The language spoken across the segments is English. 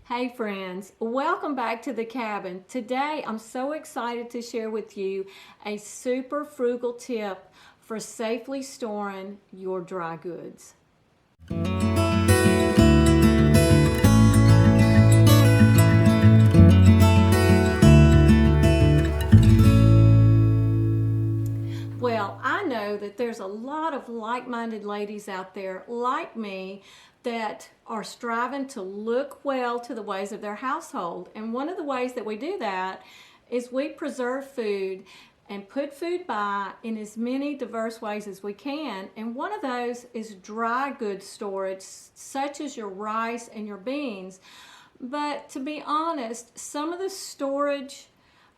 Hey friends, welcome back to the cabin. Today I'm so excited to share with you a super frugal tip for safely storing your dry goods. Well, I know that there's a lot of like-minded ladies out there like me that are striving to look well to the ways of their household. And one of the ways that we do that is we preserve food and put food by in as many diverse ways as we can. And one of those is dry goods storage, such as your rice and your beans. But to be honest, some of the storage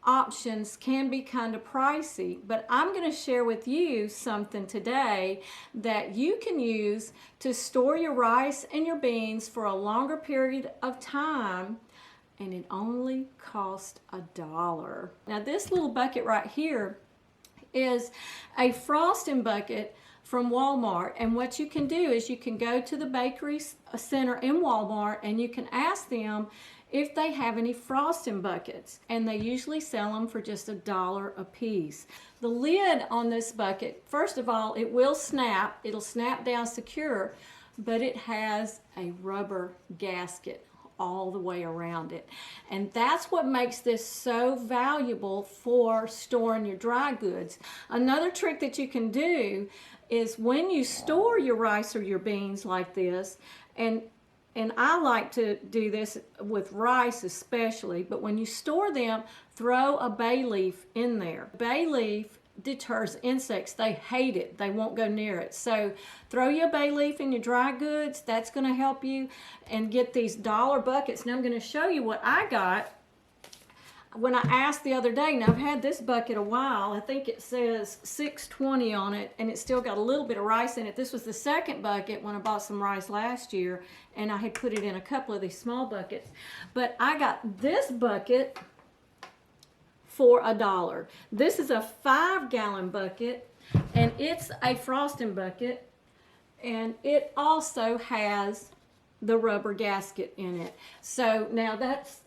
options can be kind of pricey, but I'm going to share with you something today that you can use to store your rice and your beans for a longer period of time, and it only costs $1. Now this little bucket right here is a frosting bucket from Walmart, and what you can do is you can go to the bakery center in Walmart and you can ask them if they have any frosting buckets, and they usually sell them for just $1 a piece. The lid on this bucket, first of all, it will snap. It'll snap down secure, but it has a rubber gasket all the way around it. And that's what makes this so valuable for storing your dry goods. Another trick that you can do is when you store your rice or your beans like this, and I like to do this with rice especially, but when you store them, throw a bay leaf in there. Bay leaf deters insects. They hate it. They won't go near it. So throw your bay leaf in your dry goods. That's going to help you. And get these dollar buckets. Now I'm going to show you what I got when I asked the other day. Now I've had this bucket a while. I think it says $6.20 on it, and it's still got a little bit of rice in it. This was the second bucket when I bought some rice last year, and I had put it in a couple of these small buckets. But I got this bucket for $1. This is a 5-gallon bucket, and it's a frosting bucket, and it also has the rubber gasket in it. So now that's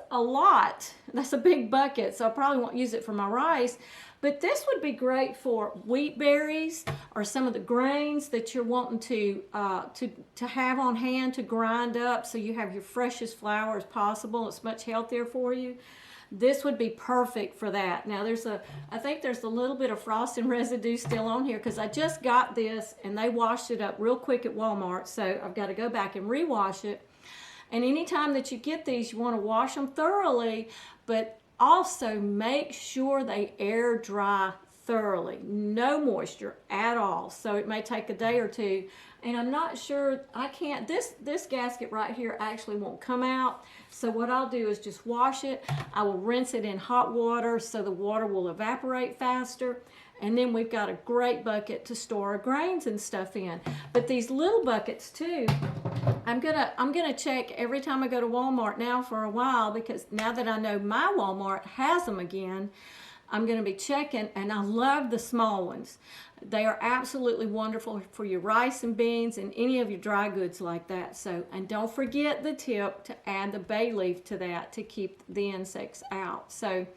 a lot. That's a big bucket, so I probably won't use it for my rice, but this would be great for wheat berries or some of the grains that you're wanting to have on hand to grind up so you have your freshest flour as possible. It's much healthier for you. This would be perfect for that. Now I think there's a little bit of frosting residue still on here because I just got this and they washed it up real quick at Walmart, so I've got to go back and rewash it. And anytime that you get these, you want to wash them thoroughly, but also make sure they air dry thoroughly. No moisture at all. So it may take a day or two. And I'm not sure, this gasket right here actually won't come out. So what I'll do is just wash it. I will rinse it in hot water so the water will evaporate faster. And then we've got a great bucket to store our grains and stuff in. But these little buckets too, I'm gonna check every time I go to Walmart now for a while, because now that I know my Walmart has them again, I'm going to be checking, and I love the small ones. They are absolutely wonderful for your rice and beans and any of your dry goods like that. So, and don't forget the tip to add the bay leaf to that to keep the insects out. So,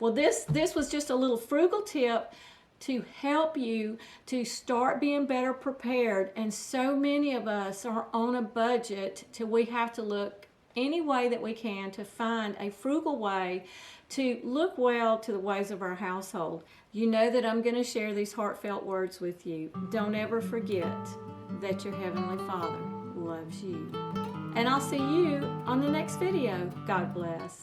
well, this was just a little frugal tip to help you to start being better prepared. And so many of us are on a budget till we have to look any way that we can to find a frugal way to look well to the ways of our household. You know that I'm going to share these heartfelt words with you. Don't ever forget that your Heavenly Father loves you. And I'll see you on the next video. God bless.